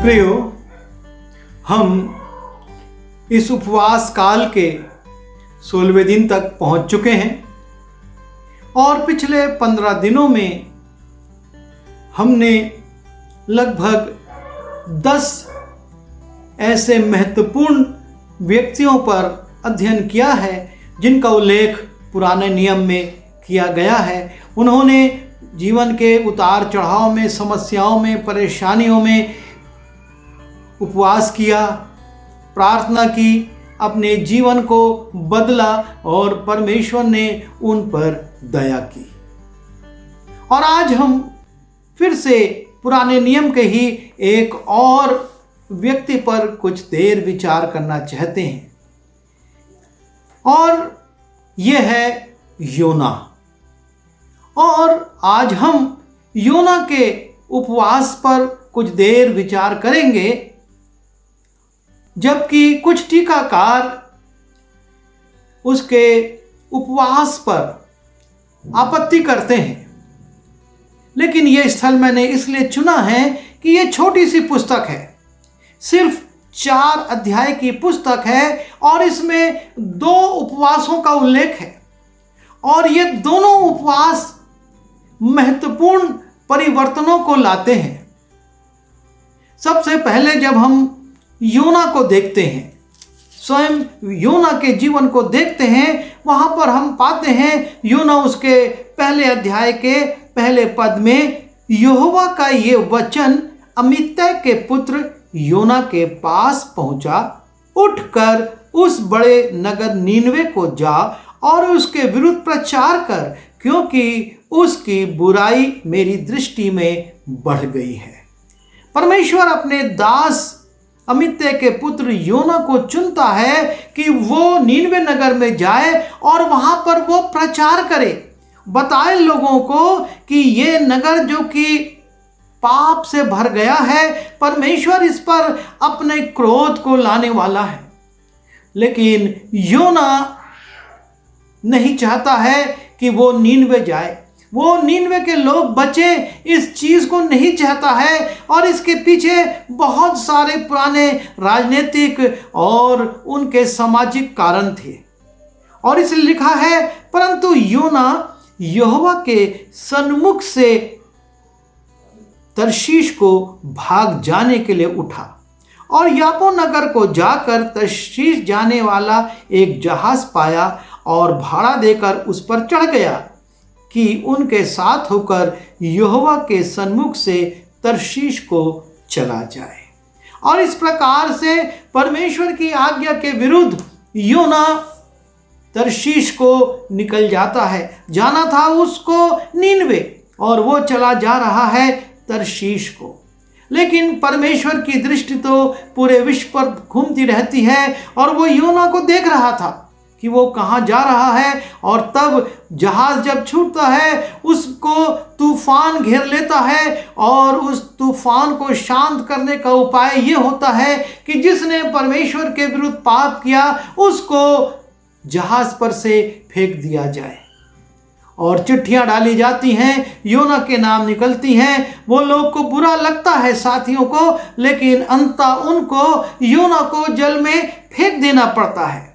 प्रियो, हम इस उपवास काल के 16वें दिन तक पहुंच चुके हैं और पिछले 15 दिनों में हमने लगभग 10 ऐसे महत्वपूर्ण व्यक्तियों पर अध्ययन किया है जिनका उल्लेख पुराने नियम में किया गया है। उन्होंने जीवन के उतार चढ़ाव में, समस्याओं में, परेशानियों में उपवास किया, प्रार्थना की, अपने जीवन को बदला और परमेश्वर ने उन पर दया की। और आज हम फिर से पुराने नियम के ही एक और व्यक्ति पर कुछ देर विचार करना चाहते हैं और यह है योना। और आज हम योना के उपवास पर कुछ देर विचार करेंगे, जबकि कुछ टीकाकार उसके उपवास पर आपत्ति करते हैं। लेकिन यह स्थल मैंने इसलिए चुना है कि यह छोटी सी पुस्तक है, सिर्फ 4 अध्याय की पुस्तक है और इसमें 2 उपवासों का उल्लेख है और ये दोनों उपवास महत्वपूर्ण परिवर्तनों को लाते हैं। सबसे पहले जब हम योना को देखते हैं, स्वयं योना के जीवन को देखते हैं, वहां पर हम पाते हैं योना उसके पहले अध्याय के पहले पद में, यहोवा का ये वचन अमित्तै के पुत्र योना के पास पहुंचा, उठकर उस बड़े नगर नीनवे को जा और उसके विरुद्ध प्रचार कर, क्योंकि उसकी बुराई मेरी दृष्टि में बढ़ गई है। परमेश्वर अपने दास अमित्तै के पुत्र योना को चुनता है कि वो नीनवे नगर में जाए और वहां पर वो प्रचार करे, बताए लोगों को कि ये नगर जो कि पाप से भर गया है, परमेश्वर इस पर अपने क्रोध को लाने वाला है। लेकिन योना नहीं चाहता है कि वो नीनवे जाए, वो नीनवे के लोग बचे, इस चीज़ को नहीं चाहता है। और इसके पीछे बहुत सारे पुराने राजनीतिक और उनके सामाजिक कारण थे। और इसलिए लिखा है, परंतु योना यहोवा के सन्मुख से तर्शीश को भाग जाने के लिए उठा और यापो नगर को जाकर तर्शीश जाने वाला एक जहाज पाया और भाड़ा देकर उस पर चढ़ गया कि उनके साथ होकर यहोवा के सन्मुख से तर्शीश को चला जाए। और इस प्रकार से परमेश्वर की आज्ञा के विरुद्ध योना तर्शीश को निकल जाता है। जाना था उसको नीनवे और वो चला जा रहा है तर्शीश को। लेकिन परमेश्वर की दृष्टि तो पूरे विश्व पर घूमती रहती है और वो योना को देख रहा था कि वो कहाँ जा रहा है। और तब जहाज जब छूटता है, उसको तूफान घेर लेता है और उस तूफान को शांत करने का उपाय ये होता है कि जिसने परमेश्वर के विरुद्ध पाप किया उसको जहाज पर से फेंक दिया जाए। और चिट्ठियां डाली जाती हैं, योना के नाम निकलती हैं। वो लोग को बुरा लगता है, साथियों को, लेकिन अंततः उनको योना को जल में फेंक देना पड़ता है।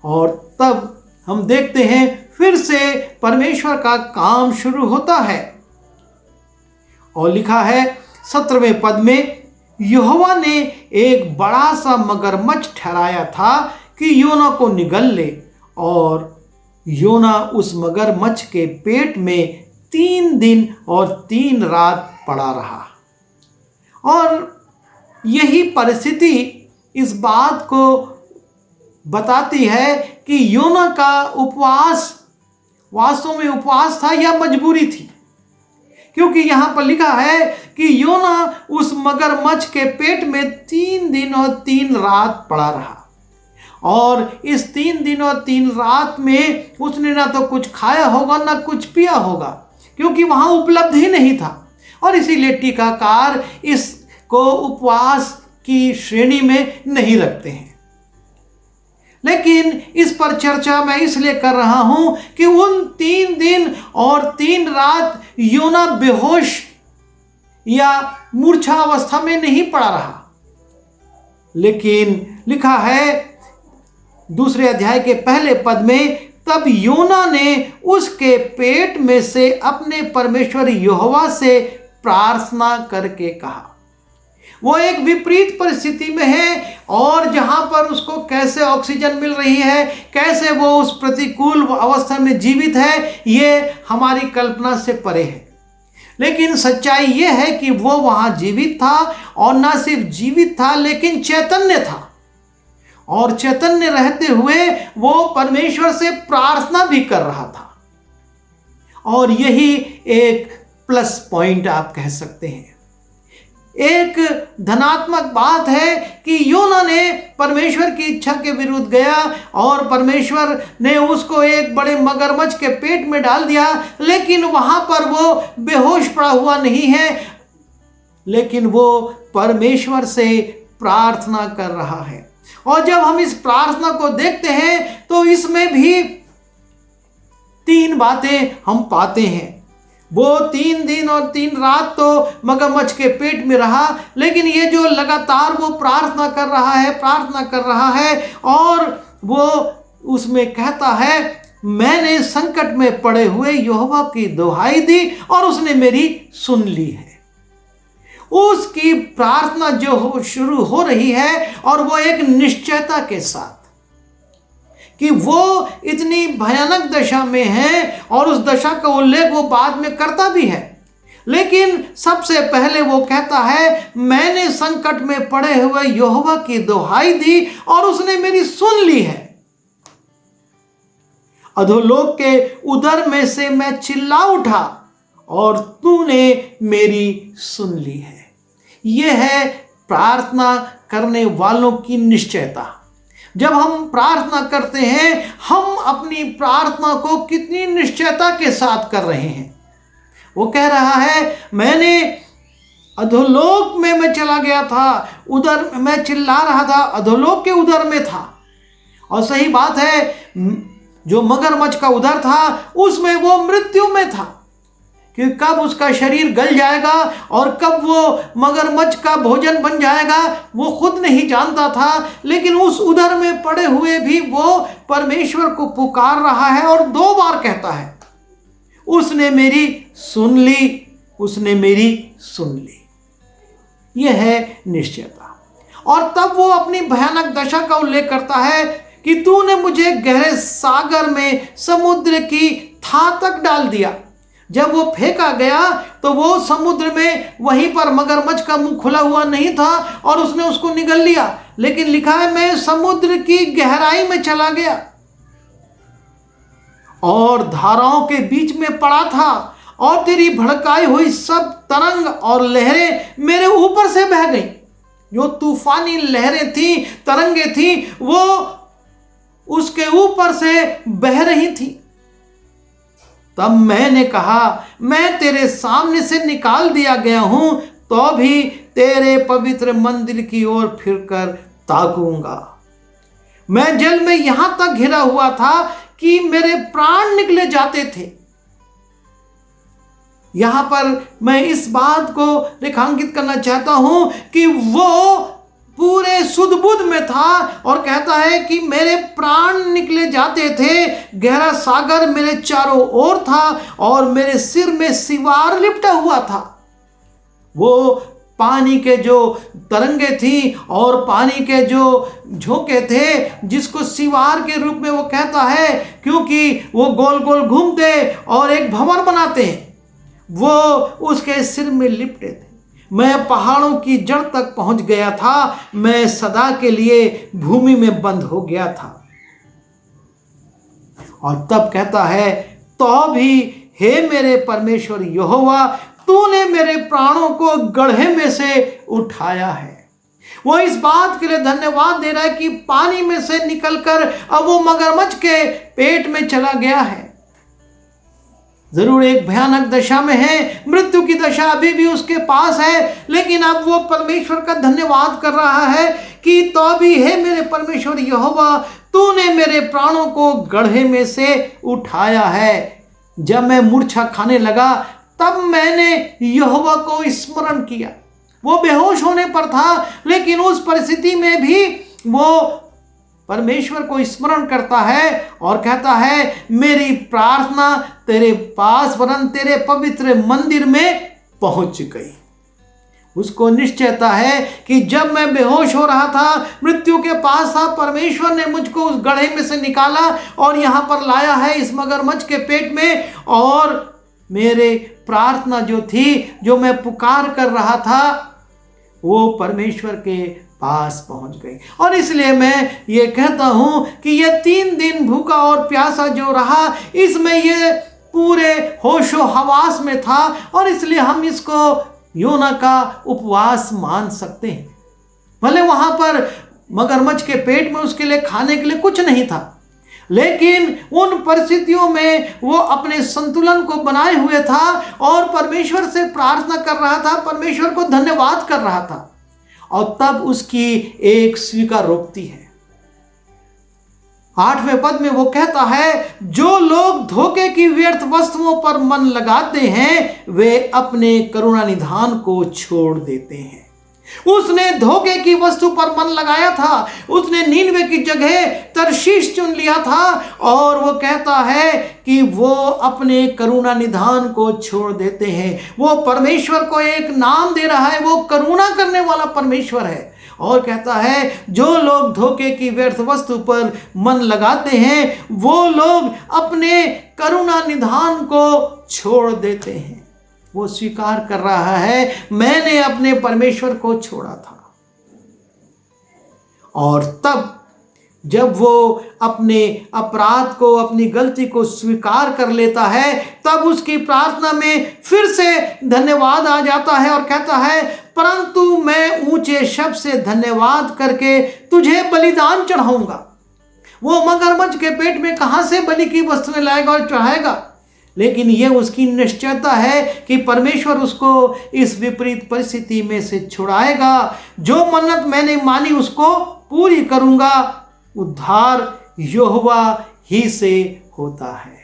और तब हम देखते हैं फिर से परमेश्वर का काम शुरू होता है। और लिखा है 17वें पद में, यहोवा ने एक बड़ा सा मगरमच्छ ठहराया था कि योना को निगल ले, और योना उस मगरमच्छ के पेट में 3 दिन और 3 रात पड़ा रहा। और यही परिस्थिति इस बात को बताती है कि योना का उपवास वास्तव में उपवास था या मजबूरी थी, क्योंकि यहाँ पर लिखा है कि योना उस मगरमच्छ के पेट में 3 दिन और 3 रात पड़ा रहा। और इस 3 दिन और 3 रात में उसने ना तो कुछ खाया होगा ना कुछ पिया होगा, क्योंकि वहाँ उपलब्ध ही नहीं था। और इसीलिए टीकाकार इसको उपवास की श्रेणी में नहीं रखते हैं। लेकिन इस पर चर्चा मैं इसलिए कर रहा हूं कि उन 3 दिन और 3 रात योना बेहोश या मूर्छा अवस्था में नहीं पड़ा रहा, लेकिन लिखा है दूसरे अध्याय के पहले पद में, तब योना ने उसके पेट में से अपने परमेश्वर यहोवा से प्रार्थना करके कहा। वो एक विपरीत परिस्थिति में है और जहां पर उसको कैसे ऑक्सीजन मिल रही है, कैसे वो उस प्रतिकूल अवस्था में जीवित है, ये हमारी कल्पना से परे है। लेकिन सच्चाई ये है कि वो वहां जीवित था, और ना सिर्फ जीवित था लेकिन चैतन्य था, और चैतन्य रहते हुए वो परमेश्वर से प्रार्थना भी कर रहा था। और यही एक प्लस पॉइंट आप कह सकते हैं। एक धनात्मक बात है कि योना ने परमेश्वर की इच्छा के विरुद्ध गया और परमेश्वर ने उसको एक बड़े मगरमच्छ के पेट में डाल दिया, लेकिन वहां पर वो बेहोश पड़ा हुआ नहीं है, लेकिन वो परमेश्वर से प्रार्थना कर रहा है। और जब हम इस प्रार्थना को देखते हैं तो इसमें भी 3 बातें हम पाते हैं। वो 3 दिन और 3 रात तो मगरमच्छ के पेट में रहा, लेकिन ये जो लगातार वो प्रार्थना कर रहा है और वो उसमें कहता है, मैंने संकट में पड़े हुए यहोवा की दुहाई दी और उसने मेरी सुन ली है। उसकी प्रार्थना जो शुरू हो रही है, और वो एक निश्चयता के साथ कि वो इतनी भयानक दशा में है, और उस दशा का उल्लेख वो बाद में करता भी है, लेकिन सबसे पहले वो कहता है, मैंने संकट में पड़े हुए यहोवा की दुहाई दी और उसने मेरी सुन ली है। अधोलोक के उदर में से मैं चिल्ला उठा और तूने मेरी सुन ली है। यह है प्रार्थना करने वालों की निश्चयता। जब हम प्रार्थना करते हैं, हम अपनी प्रार्थना को कितनी निश्चयता के साथ कर रहे हैं। वो कह रहा है, मैंने अधोलोक में मैं चला गया था, उधर मैं चिल्ला रहा था, अधोलोक के उधर में था। और सही बात है, जो मगरमच्छ का उदर था उसमें वो मृत्यु में था, कि कब उसका शरीर गल जाएगा और कब वो मगरमच्छ का भोजन बन जाएगा वो खुद नहीं जानता था। लेकिन उस उदर में पड़े हुए भी वो परमेश्वर को पुकार रहा है और 2 बार कहता है, उसने मेरी सुन ली, उसने मेरी सुन ली। यह है निश्चयता। और तब वो अपनी भयानक दशा का उल्लेख करता है कि तूने मुझे गहरे सागर में समुद्र की था तक डाल दिया। जब वो फेंका गया तो वो समुद्र में वहीं पर मगरमच्छ का मुंह खुला हुआ नहीं था और उसने उसको निगल लिया, लेकिन लिखा है, मैं समुद्र की गहराई में चला गया और धाराओं के बीच में पड़ा था, और तेरी भड़काई हुई सब तरंग और लहरें मेरे ऊपर से बह गई। जो तूफानी लहरें थी, तरंगे थी, वो उसके ऊपर से बह रही थी। तब मैंने कहा, मैं तेरे सामने से निकाल दिया गया हूं, तो भी तेरे पवित्र मंदिर की ओर फिरकर ताकूंगा। मैं जल में यहां तक घिरा हुआ था कि मेरे प्राण निकले जाते थे। यहां पर मैं इस बात को रेखांकित करना चाहता हूं कि वो पूरे सुध बुध में था और कहता है कि मेरे प्राण निकले जाते थे, गहरा सागर मेरे चारों ओर था और मेरे सिर में सिवार लिपटा हुआ था। वो पानी के जो तरंगे थी और पानी के जो झोंके थे, जिसको सिवार के रूप में वो कहता है, क्योंकि वो गोल गोल घूमते और एक भंवर बनाते हैं, वो उसके सिर में लिपटे थे। मैं पहाड़ों की जड़ तक पहुंच गया था, मैं सदा के लिए भूमि में बंद हो गया था। और तब कहता है, तो भी हे मेरे परमेश्वर यहोवा, तूने मेरे प्राणों को गड्ढे में से उठाया है। वो इस बात के लिए धन्यवाद दे रहा है कि पानी में से निकलकर अब वो मगरमच्छ के पेट में चला गया है। जरूर एक भयानक दशा में है, मृत्यु की दशा अभी भी उसके पास है, लेकिन अब वो परमेश्वर का धन्यवाद कर रहा है कि तो भी है मेरे परमेश्वर यहोवा, तूने मेरे प्राणों को गड्ढे में से उठाया है। जब मैं मूर्छा खाने लगा तब मैंने यहोवा को स्मरण किया। वो बेहोश होने पर था, लेकिन उस परिस्थिति में भी वो परमेश्वर को स्मरण करता है और कहता है, मेरी प्रार्थना तेरे पास वरन तेरे पवित्र मंदिर में पहुंच गई। उसको निश्चयता है कि जब मैं बेहोश हो रहा था, मृत्यु के पास था, परमेश्वर ने मुझको उस गड्ढे में से निकाला और यहाँ पर लाया है इस मगरमच्छ के पेट में, और मेरे प्रार्थना जो थी, जो मैं पुकार कर रहा था, वो परमेश्वर के पास पहुंच गई। और इसलिए मैं ये कहता हूं कि ये 3 दिन भूखा और प्यासा जो रहा, इसमें ये पूरे होशो हवास में था, और इसलिए हम इसको योना का उपवास मान सकते हैं। भले वहां पर मगरमच्छ के पेट में उसके लिए खाने के लिए कुछ नहीं था, लेकिन उन परिस्थितियों में वो अपने संतुलन को बनाए हुए था और परमेश्वर से प्रार्थना कर रहा था, परमेश्वर को धन्यवाद कर रहा था। और तब उसकी एक स्वीकारोक्ति है। 8वें पद में वो कहता है, जो लोग धोखे की व्यर्थ वस्तुओं पर मन लगाते हैं, वे अपने करुणा निधान को छोड़ देते हैं। उसने धोखे की वस्तु पर मन लगाया था, उसने नीनवे की जगह तर्शीश चुन लिया था, और वो कहता है कि वो अपने करुणा निधान को छोड़ देते हैं। वो परमेश्वर को एक नाम दे रहा है, वो करुणा करने वाला परमेश्वर है, और कहता है जो लोग धोखे की व्यर्थ वस्तु पर मन लगाते हैं, वो लोग अपने करुणा निधान को छोड़ देते हैं। वो स्वीकार कर रहा है, मैंने अपने परमेश्वर को छोड़ा था। और तब जब वो अपने अपराध को, अपनी गलती को स्वीकार कर लेता है, तब उसकी प्रार्थना में फिर से धन्यवाद आ जाता है और कहता है, परंतु मैं ऊंचे शब्द से धन्यवाद करके तुझे बलिदान चढ़ाऊंगा। वो मगरमच्छ के पेट में कहां से बलि की वस्तुएं लाएगा और चढ़ाएगा, लेकिन यह उसकी निश्चयता है कि परमेश्वर उसको इस विपरीत परिस्थिति में से छुड़ाएगा। जो मन्नत मैंने मानी उसको पूरी करूंगा। उद्धार यहोवा ही से होता है,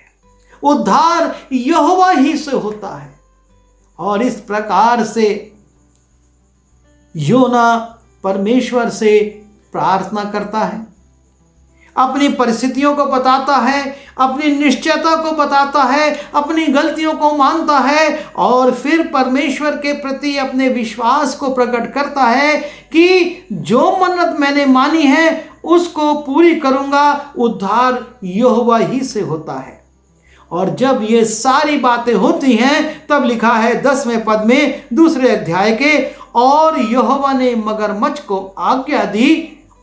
उद्धार यहोवा ही से होता है। और इस प्रकार से योना परमेश्वर से प्रार्थना करता है, अपनी परिस्थितियों को बताता है, अपनी निश्चयता को बताता है, अपनी गलतियों को मानता है, और फिर परमेश्वर के प्रति अपने विश्वास को प्रकट करता है कि जो मन्नत मैंने मानी है उसको पूरी करूंगा। उद्धार यहोवा ही से होता है। और जब ये सारी बातें होती हैं, तब लिखा है 10वें पद में 2 अध्याय के, और यहोवा ने मगरमच्छ को आज्ञा दी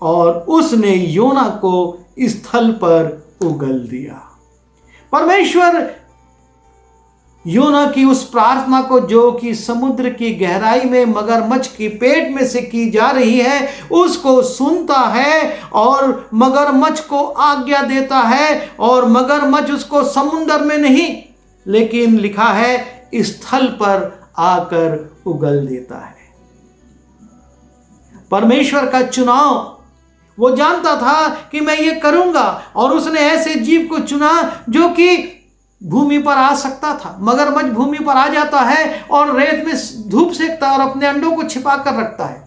और उसने योना को स्थल पर उगल दिया। परमेश्वर योना की उस प्रार्थना को, जो कि समुद्र की गहराई में मगरमच्छ की पेट में से की जा रही है, उसको सुनता है और मगरमच्छ को आज्ञा देता है। और मगरमच्छ उसको समुद्र में नहीं, लेकिन लिखा है स्थल पर आकर उगल देता है। परमेश्वर का चुनाव, वो जानता था कि मैं ये करूंगा, और उसने ऐसे जीव को चुना जो कि भूमि पर आ सकता था। मगरमच्छ भूमि पर आ जाता है और रेत में धूप सेकता है और अपने अंडों को छिपा कर रखता है,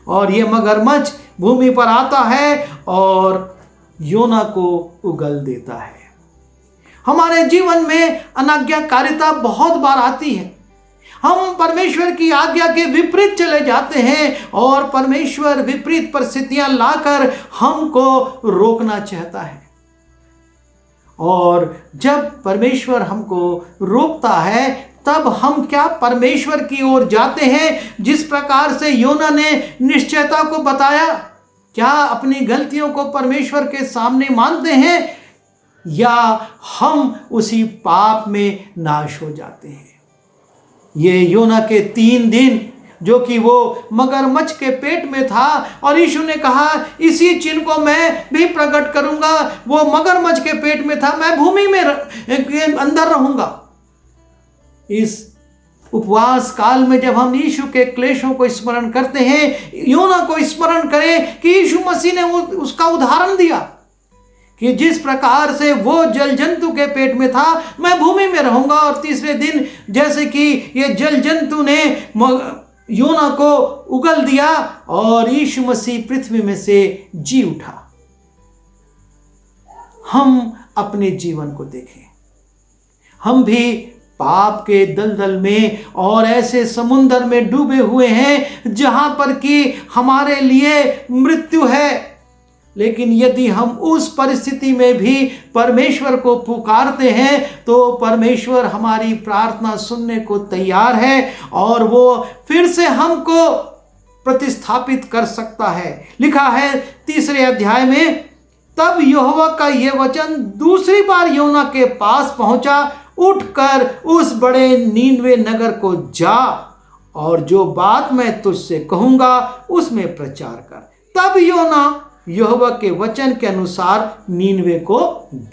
और ये मगरमच्छ भूमि पर आता है और योना को उगल देता है। हमारे जीवन में अनाज्ञाकारिता बहुत बार आती है। हम परमेश्वर की आज्ञा के विपरीत चले जाते हैं, और परमेश्वर विपरीत परिस्थितियां लाकर हमको रोकना चाहता है। और जब परमेश्वर हमको रोकता है, तब हम क्या परमेश्वर की ओर जाते हैं, जिस प्रकार से योना ने निश्चयता को बताया? क्या अपनी गलतियों को परमेश्वर के सामने मानते हैं, या हम उसी पाप में नाश हो जाते हैं? ये योना के 3 दिन जो कि वो मगरमच्छ के पेट में था, और यीशु ने कहा इसी चिन्ह को मैं भी प्रकट करूंगा। वो मगरमच्छ के पेट में था, मैं भूमि में अंदर रहूंगा। इस उपवास काल में जब हम यीशु के क्लेशों को स्मरण करते हैं, योना को स्मरण करें कि यीशु मसीह ने उसका उदाहरण दिया कि जिस प्रकार से वो जल जंतु के पेट में था, मैं भूमि में रहूंगा। और तीसरे दिन जैसे कि ये जल जंतु ने योना को उगल दिया और यीशु मसीह पृथ्वी में से जी उठा। हम अपने जीवन को देखें, हम भी पाप के दलदल में और ऐसे समुंदर में डूबे हुए हैं जहां पर कि हमारे लिए मृत्यु है। लेकिन यदि हम उस परिस्थिति में भी परमेश्वर को पुकारते हैं तो परमेश्वर हमारी प्रार्थना सुनने को तैयार है और वो फिर से हमको प्रतिस्थापित कर सकता है। लिखा है 3 अध्याय में, तब यहोवा का यह वचन दूसरी बार योना के पास पहुंचा, उठकर उस बड़े नीनवे नगर को जा और जो बात मैं तुझसे कहूंगा उसमें प्रचार कर। तब योना यहोवा के वचन के अनुसार नीनवे को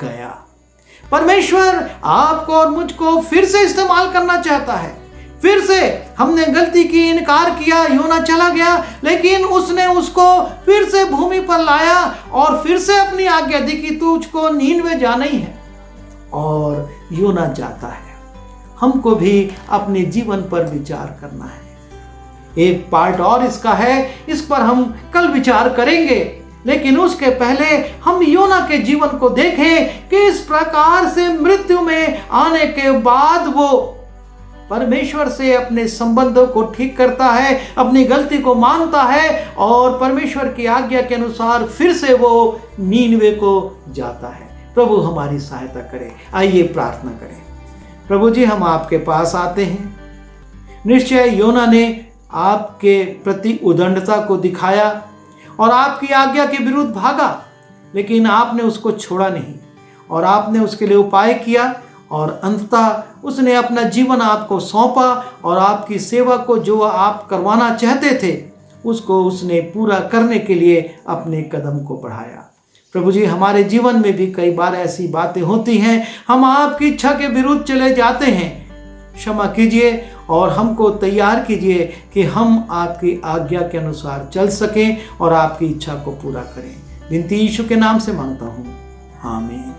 गया। परमेश्वर आपको और मुझको फिर से इस्तेमाल करना चाहता है। फिर से हमने गलती की, इनकार किया, योना चला गया, लेकिन उसने उसको फिर से भूमि पर लाया और फिर से अपनी आज्ञा दी कि तुझको नीनवे जाना ही है। और योना जाता है। हमको भी अपने जीवन पर विचार करना है। एक पार्ट और इसका है, इस पर हम कल विचार करेंगे, लेकिन उसके पहले हम योना के जीवन को देखें कि इस प्रकार से मृत्यु में आने के बाद वो परमेश्वर से अपने संबंधों को ठीक करता है, अपनी गलती को मानता है और परमेश्वर की आज्ञा के अनुसार फिर से वो नीनवे को जाता है। प्रभु हमारी सहायता करे। आइए प्रार्थना करें। प्रभु जी, हम आपके पास आते हैं। निश्चय योना ने आपके प्रति उदंडता को दिखाया और आपकी आज्ञा के विरुद्ध भागा, लेकिन आपने उसको छोड़ा नहीं और आपने उसके लिए उपाय किया और अंततः उसने अपना जीवन आपको सौंपा और आपकी सेवा को जो आप करवाना चाहते थे उसको उसने पूरा करने के लिए अपने कदम को बढ़ाया। प्रभु जी, हमारे जीवन में भी कई बार ऐसी बातें होती हैं, हम आपकी इच्छा के विरुद्ध चले जाते हैं। क्षमा कीजिए और हमको तैयार कीजिए कि हम आपकी आज्ञा के अनुसार चल सकें और आपकी इच्छा को पूरा करें। विनती यीशु के नाम से मांगता हूँ, आमीन।